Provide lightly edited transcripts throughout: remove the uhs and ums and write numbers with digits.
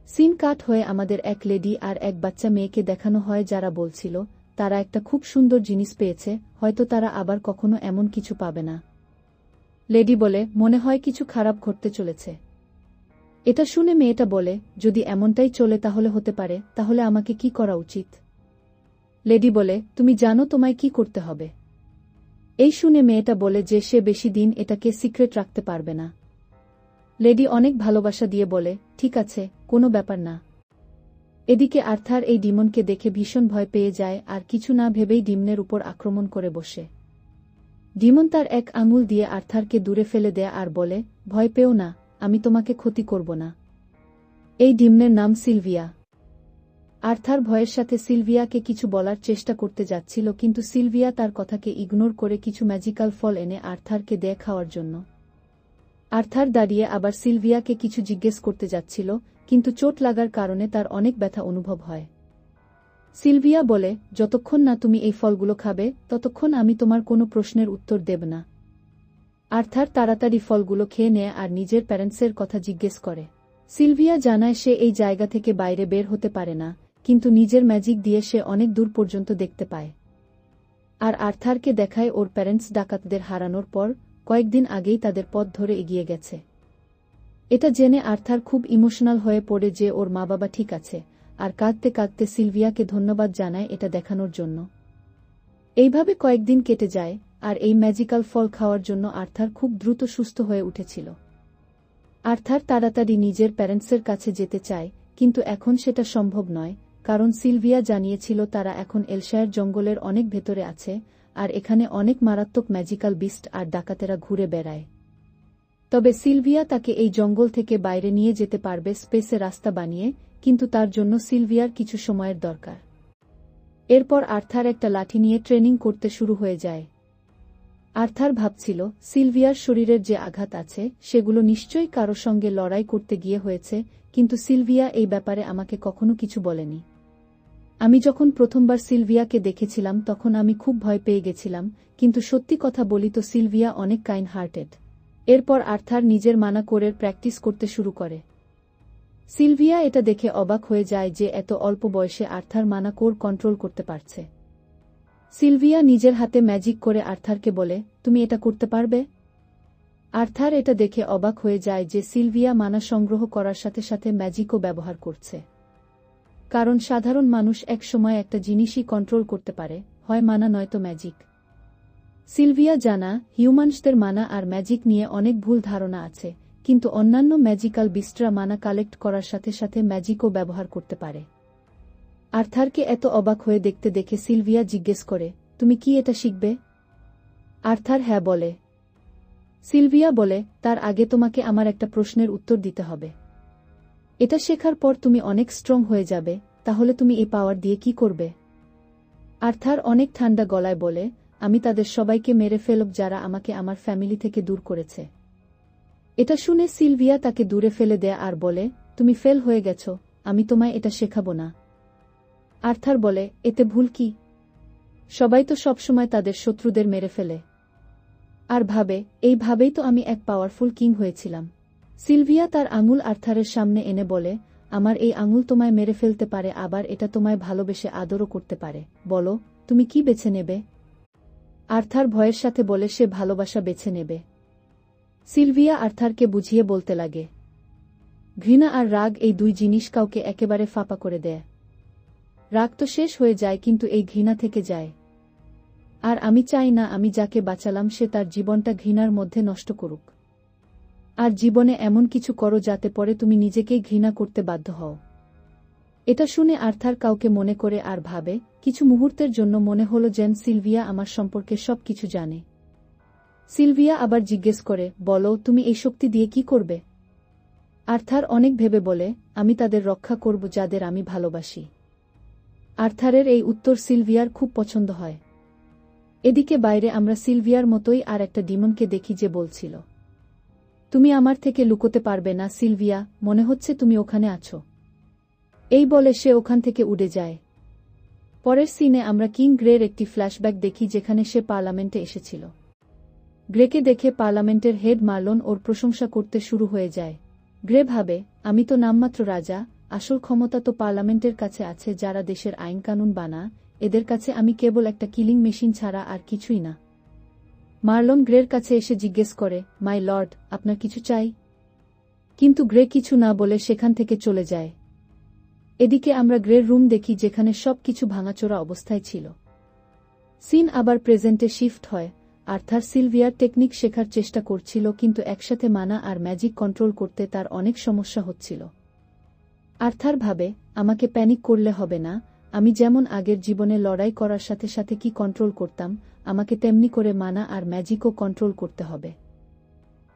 Scene কাট হয়ে আমাদের এক লেডি আর এক বাচ্চা মেয়েকে দেখানো হয় যারা বলছিল তারা একটা খুব সুন্দর জিনিস পেয়েছে, হয়তো তারা আবার কখনো এমন কিছু পাবে না। লেডি বলে, মনে হয় কিছু খারাপ ঘটতে চলেছে। এটা শুনে মেয়েটা বলে, যদি এমনটাই চলে তাহলে হতে পারে, তাহলে আমাকে কি করা উচিত? লেডি বলে, তুমি জানো তোমায় কি করতে হবে। এই শুনে মেয়েটা বলে যে সে বেশি দিন এটাকে সিক্রেট রাখতে পারবে না। লেডি অনেক ভালোবাসা দিয়ে বলে, ঠিক আছে, কোনো ব্যাপার না। এদিকে আর্থার এই ডিমনকে দেখে ভীষণ ভয় পেয়ে যায় আর কিছু না ভেবেই ডিমনের উপর আক্রমণ করে বসে। ডিমন তার এক আঙুল দিয়ে আর্থারকে দূরে ফেলে দেয় আর বলে, ভয় পেও না, আমি তোমাকে ক্ষতি করব না। এই ডিমনের নাম সিলভিয়া। আর্থার ভয়ের সাথে সিলভিয়াকে কিছু বলার চেষ্টা করতে যাচ্ছিল, কিন্তু সিলভিয়া তার কথাকে ইগনোর করে কিছু ম্যাজিক্যাল ফল এনে আর্থারকে দেয় খাওয়ার জন্য। আর্থার দাঁড়িয়ে আবার সিলভিয়াকে কিছু জিজ্ঞেস করতে যাচ্ছিল, কিন্তু চোট লাগার কারণে তার অনেক ব্যথা অনুভব হয়। সিলভিয়া বলে, যতক্ষণ না তুমি এই ফলগুলো খাবে ততক্ষণ আমি তোমার কোনো প্রশ্নের উত্তর দেব না। আর্থার তাড়াতাড়ি ফলগুলো খেয়ে নেয় আর নিজের প্যারেন্টসের কথা জিজ্ঞেস করে। সিলভিয়া জানায় সে এই জায়গা থেকে বাইরে বের হতে পারে না, কিন্তু নিজের ম্যাজিক দিয়ে সে অনেক দূর পর্যন্ত দেখতে পায়। আর আর্থারকে দেখায় ওর প্যারেন্টস ডাকাতদের হারানোর পর কয়েকদিন আগেই তাদের পথ ধরে এগিয়ে গেছে। এটা জেনে আর্থার খুব ইমোশনাল হয়ে পড়ে যে ওর মা বাবা ঠিক আছে, আর কাঁদতে কাঁদতে সিলভিয়াকে ধন্যবাদ জানায় এটা দেখানোর জন্য। এইভাবে কয়েকদিন কেটে যায়, আর এই ম্যাজিক্যাল ফল খাওয়ার জন্য আর্থার খুব দ্রুত সুস্থ হয়ে উঠেছিল। আর্থার তাড়াতাড়ি নিজের প্যারেন্টসের কাছে যেতে চায়, কিন্তু এখন সেটা সম্ভব নয়, কারণ সিলভিয়া জানিয়েছিল তারা এখন এলশায়ার জঙ্গলের অনেক ভেতরে আছে, আর এখানে অনেক মারাত্মক ম্যাজিক্যাল বিস্ট আর ডাকাতেরা ঘুরে বেড়ায়। তবে সিলভিয়া তাকে এই জঙ্গল থেকে বাইরে নিয়ে যেতে পারবে স্পেসে রাস্তা বানিয়ে, কিন্তু তার জন্য সিলভিয়ার কিছু সময়ের দরকার। এরপর আর্থার একটা লাঠি নিয়ে ট্রেনিং করতে শুরু হয়ে যায়। আর্থার ভাবছিল, সিলভিয়ার শরীরের যে আঘাত আছে সেগুলো নিশ্চয়ই কারো সঙ্গে লড়াই করতে গিয়ে হয়েছে, কিন্তু সিলভিয়া এই ব্যাপারে আমাকে কখনো কিছু বলেনি। আমি যখন প্রথমবার সিলভিয়াকে দেখেছিলাম তখন আমি খুব ভয় পেয়ে গেছিলাম, কিন্তু সত্যি কথা বলি তো সিলভিয়া অনেক কাইন্ড হার্টেড। এরপর আর্থার নিজের মানা কোরের প্র্যাকটিস করতে শুরু করে। সিলভিয়া এটা দেখে অবাক হয়ে যায় যে এত অল্প বয়সে আর্থার মানা কোর কন্ট্রোল করতে পারছে। সিলভিয়া নিজের হাতে ম্যাজিক করে আর্থারকে বলে, তুমি এটা করতে পারবে? আর্থার এটা দেখে অবাক হয়ে যায় যে সিলভিয়া মানা সংগ্রহ করার সাথে সাথে ম্যাজিকও ব্যবহার করছে। কারণ সাধারণ মানুষ এক সময় একটা জিনিসই কন্ট্রোল করতে পারে, হয় মানা নয়তো ম্যাজিক। সিলভিয়া জানা হিউম্যানসদের মানা আর ম্যাজিক নিয়ে অনেক ভুল ধারণা আছে, কিন্তু অন্যান্য ম্যাজিক্যাল বিস্টরা মানা কালেক্ট করার সাথে সাথে ম্যাজিকও ব্যবহার করতে পারে। আর্থারকে এত অবাক হয়ে দেখতে দেখে সিলভিয়া জিজ্ঞেস করে, তুমি কি এটা শিখবে? আর্থার হ্যাঁ বলে। সিলভিয়া বলে, তার আগে তোমাকে আমার একটা প্রশ্নের উত্তর দিতে হবে। এটা শেখার পর তুমি অনেক স্ট্রং হয়ে যাবে, তাহলে তুমি এই পাওয়ার দিয়ে কি করবে? আর্থার অনেক ঠান্ডা গলায় বলে, আমি তাদের সবাইকে মেরে ফেলব যারা আমাকে আমার ফ্যামিলি থেকে দূর করেছে। এটা শুনে সিলভিয়া তাকে দূরে ফেলে দেয় আর বলে, তুমি ফেল হয়ে গেছো, আমি তোমায় এটা শেখাবো না। আর্থার বলে, এতে ভুল কি? সবাই তো সবসময় তাদের শত্রুদের মেরে ফেলে। আর ভাবে, এইভাবেই তো আমি এক পাওয়ারফুল কিং হয়েছিলাম। সিলভিয়া তার আঙুল আর্থারের সামনে এনে বলে, আমার এই আঙুল তোমায় মেরে ফেলতে পারে, আবার এটা তোমায় ভালোবেসে আদরও করতে পারে, বলো তুমি কি বেছে নেবে? আর্থার ভয়ের সাথে বলে সে ভালোবাসা বেছে নেবে। সিলভিয়া আর্থারকে বুঝিয়ে বলতে লাগে, ঘৃণা আর রাগ এই দুই জিনিস কাউকে একেবারে ফাঁপা করে দেয়। রাগ তো শেষ হয়ে যায়, কিন্তু এই ঘৃণা থেকে যায়। আর আমি চাই না আমি যাকে বাঁচালাম সে তার জীবনটা ঘৃণার মধ্যে নষ্ট করুক। আর জীবনে এমন কিছু করো যাতে পরে তুমি নিজেকেই ঘৃণা করতে বাধ্য হও। এটা শুনে আর্থার কাউকে মনে করে আর ভাবে, কিছু মুহূর্তের জন্য মনে হলো যেন সিলভিয়া আমার সম্পর্কে সব কিছু জানে। সিলভিয়া আবার জিজ্ঞেস করে, বলো তুমি এই শক্তি দিয়ে কি করবে? আর্থার অনেক ভেবে বলে, আমি তাদের রক্ষা করব যাদের আমি ভালোবাসি। আর্থারের এই উত্তর সিলভিয়ার খুব পছন্দ হয়। এদিকে বাইরে আমরা সিলভিয়ার মতোই আর একটা ডিমনকে দেখি যে বলছিল, তুমি আমার থেকে লুকোতে পারবে না সিলভিয়া, মনে হচ্ছে তুমি ওখানে আছো। এই বলে সে ওখান থেকে উড়ে যায়। পরের সিনে আমরা কিং গ্রের একটি ফ্ল্যাশব্যাক দেখি যেখানে সে পার্লামেন্টে এসেছিল। গ্রেকে দেখে পার্লামেন্টের হেড মার্লন ওর প্রশংসা করতে শুরু হয়ে যায়। গ্রে ভাবে, আমি তো নামমাত্র রাজা, আসল ক্ষমতা তো পার্লামেন্টের কাছে আছে, যারা দেশের আইনকানুন বানা। এদের কাছে আমি কেবল একটা কিলিং মেশিন ছাড়া আর কিছুই না। মার্লন গ্রের কাছে এসে জিজ্ঞেস করে, মাই লর্ড, আপনার কিছু চাই? কিন্তু গ্রে কিছু না বলে সেখান থেকে চলে যায়। এদিকে আমরা গ্রের রুম দেখি, যেখানে সব কিছু ভাঙাচোরা অবস্থায় ছিল। সিন আবার প্রেজেন্টে শিফট হয়। আর্থার সিলভিয়ার টেকনিক শেখার চেষ্টা করছিল, কিন্তু একসাথে মানা আর ম্যাজিক কন্ট্রোল করতে তার অনেক সমস্যা হচ্ছিল। আর্থার ভাবে, আমাকে প্যানিক করলে হবে না। আমি যেমন আগের জীবনে লড়াই করার সাথে সাথে কি কন্ট্রোল করতাম, আমাকে তেমনি করে মানা আর ম্যাজিকও কন্ট্রোল করতে হবে।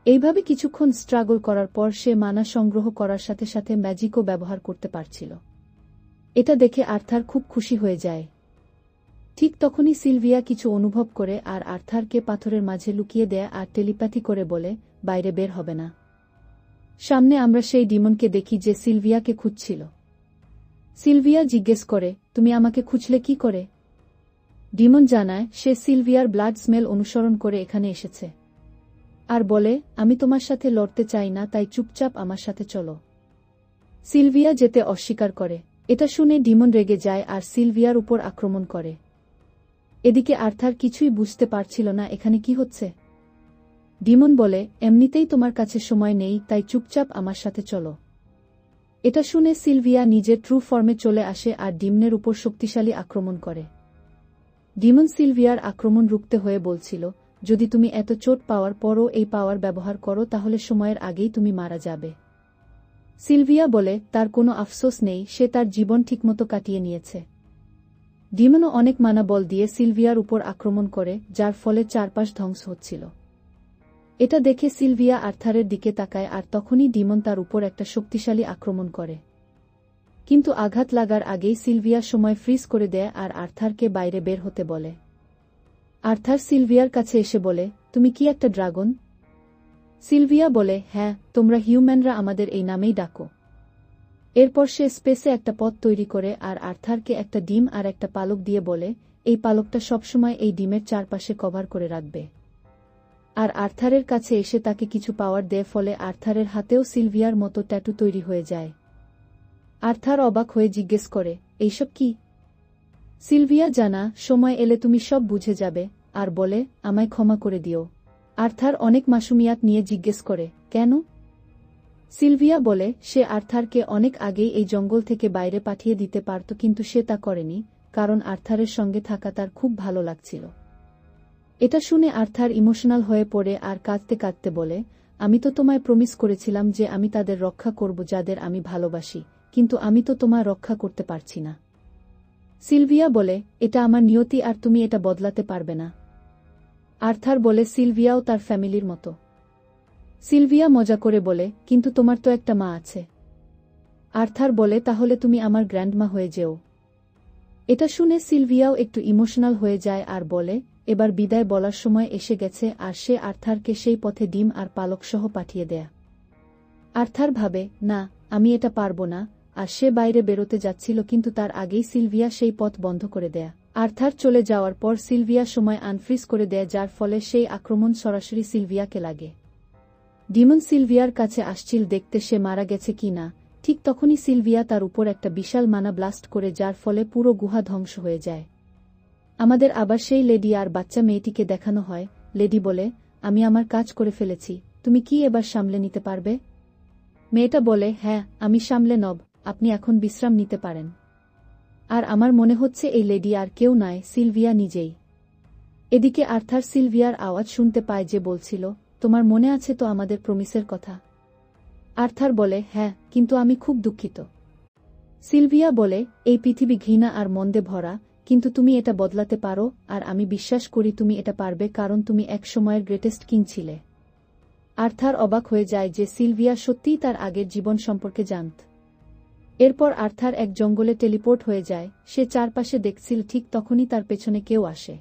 এইভাবে কিছুক্ষণ স্ট্রাগল করার পর সে মানা সংগ্রহ করার সাথে সাথে ম্যাজিকও ব্যবহার করতে পারছিল। এটা দেখে আর্থার খুব খুশি হয়ে যায়। ঠিক তখনই সিলভিয়া কিছু অনুভব করে আর আর্থারকে পাথরের মাঝে লুকিয়ে দেয় আর টেলিপ্যাথি করে বলে, বাইরে বের হবে না। সামনে আমরা সেই ডিমনকে দেখি যে সিলভিয়াকে খুঁজছিল। সিলভিয়া জিজ্ঞেস করে, তুমি আমাকে খুঁজলে কি করে? ডিমন জানায়, সে সিলভিয়ার ব্লাড স্মেল অনুসরণ করে এখানে এসেছে আর বলে, আমি তোমার সাথে লড়তে চাই না, তাই চুপচাপ আমার সাথে চলো। সিলভিয়া যেতে অস্বীকার করে। এটা শুনে ডিমন রেগে যায় আর সিলভিয়ার উপর আক্রমণ করে। এদিকে আর্থার কিছুই বুঝতে পারছিল না এখানে কি হচ্ছে। ডিমন বলে, এমনিতেই তোমার কাছে সময় নেই, তাই চুপচাপ আমার সাথে চলো। এটা শুনে সিলভিয়া নিজের ট্রু ফর্মে চলে আসে আর ডিমনের উপর শক্তিশালী আক্রমণ করে। ডিমন সিলভিয়ার আক্রমণ রুখতে হয়ে বলছিল, যদি তুমি এত চোট পাওয়ার পরও এই পাওয়ার ব্যবহার করো তাহলে সময়ের আগেই তুমি মারা যাবে। সিলভিয়া বলে, তার কোনো আফসোস নেই, সে তার জীবন ঠিকমতো কাটিয়ে নিয়েছে। ডিমনও অনেক মানা বল দিয়ে সিলভিয়ার উপর আক্রমণ করে, যার ফলে চারপাশ ধ্বংস হচ্ছিল। এটা দেখে সিলভিয়া আর্থারের দিকে তাকায় আর তখনই ডিমন তার উপর একটা শক্তিশালী আক্রমণ করে। কিন্তু আঘাত লাগার আগেই সিলভিয়া সময় ফ্রিজ করে দেয় আর আর্থারকে বাইরে বের হতে বলে। আর্থার সিলভিয়ার কাছে এসে বলে, তুমি কি একটা ড্রাগন? সিলভিয়া বলে, হ্যাঁ, তোমরা হিউম্যানরা আমাদের এই নামেই ডাকো। এরপর সে স্পেসে একটা পথ তৈরি করে আর আর্থারকে একটা ডিম আর একটা পালক দিয়ে বলে, এই পালকটা সবসময় এই ডিমের চারপাশে কভার করে রাখবে। আর আর্থারের কাছে এসে তাকে কিছু পাওয়ার দেয়, ফলে আর্থারের হাতেও সিলভিয়ার মতো ট্যাটু তৈরি হয়ে যায়। আর্থার অবাক হয়ে জিজ্ঞেস করে, এইসব কি? সিলভিয়া জানা, সময় এলে তুমি সব বুঝে যাবে, আর বলে, আমায় ক্ষমা করে দিও। আর্থার অনেক মাসুমিয়াত নিয়ে জিজ্ঞেস করে, কেন? সিলভিয়া বলে, সে আর্থারকে অনেক আগেই এই জঙ্গল থেকে বাইরে পাঠিয়ে দিতে পারত, কিন্তু সে তা করেনি, কারণ আর্থারের সঙ্গে থাকা তার খুব ভালো লাগছিল। এটা শুনে আর্থার ইমোশনাল হয়ে পড়ে আর কাঁদতে কাঁদতে বলে, আমি তো তোমায় প্রমিস করেছিলাম যে আমি তাদের রক্ষা করব যাদের আমি ভালোবাসি, কিন্তু আমি তো তোমায় রক্ষা করতে পারছি না। সিলভিয়া বলে, এটা আমার নিয়তি আর তুমি এটা বদলাতে পারবে না। আর্থার বলে, সিলভিয়াও তার ফ্যামিলির মতো। সিলভিয়া মজা করে বলে, কিন্তু তোমার তো একটা মা আছে। আর্থার বলে, তাহলে তুমি আমার গ্র্যান্ডমা হয়ে যেও। এটা শুনে সিলভিয়াও একটু ইমোশনাল হয়ে যায় আর বলে, এবার বিদায় বলার সময় এসে গেছে, আর সে আর্থারকে সেই পথে ডিম আর পালক সহ পাঠিয়ে দেয়। আর্থার ভাবে, না, আমি এটা পারবো না, আর সে বাইরে বেরোতে যাচ্ছিল, কিন্তু তার আগেই সিলভিয়া সেই পথ বন্ধ করে দেয়। আর্থার চলে যাওয়ার পর সিলভিয়া সময় আনফ্রিজ করে দেয়, যার ফলে সেই আক্রমণ সরাসরি সিলভিয়াকে লাগে। ডিমন সিলভিয়ার কাছে আসছিল দেখতে সে মারা গেছে কি না। ঠিক তখনই সিলভিয়া তার উপর একটা বিশাল মানা ব্লাস্ট করে, যার ফলে পুরো গুহা ধ্বংস হয়ে যায়। আমাদের আবার সেই লেডি আর বাচ্চা মেয়েটিকে দেখানো হয়। লেডি বলে, আমি আমার কাজ করে ফেলেছি, তুমি কি এবার সামলে নিতে পারবে? মেয়েটা বলে, হ্যাঁ, আমি সামলে নব, আপনি এখন বিশ্রাম নিতে পারেন। আর আমার মনে হচ্ছে এই লেডি আর কেউ নয়, সিলভিয়া নিজেই। এদিকে আর্থার সিলভিয়ার আওয়াজ শুনতে পায় যে বলছিল, তোমার মনে আছে তো আমাদের প্রমিসের কথা? আর্থার বলে, হ্যাঁ, কিন্তু আমি খুব দুঃখিত। সিলভিয়া বলে, এই পৃথিবী ঘৃণা আর মন্দে ভরা, কিন্তু তুমি এটা বদলাতে পারো, আর আমি বিশ্বাস করি তুমি এটা পারবে, কারণ তুমি এক সময়ের গ্রেটেস্ট কিং ছিলে। আর্থার অবাক হয়ে যায় যে সিলভিয়া সত্যিই তার আগের জীবন সম্পর্কে জানত। এরপর আর্থার এক জঙ্গলে টেলিপোর্ট হয়ে যায়। সে চারপাশে দেখছিল, ঠিক তখনই তার পেছনে কেউ আসে।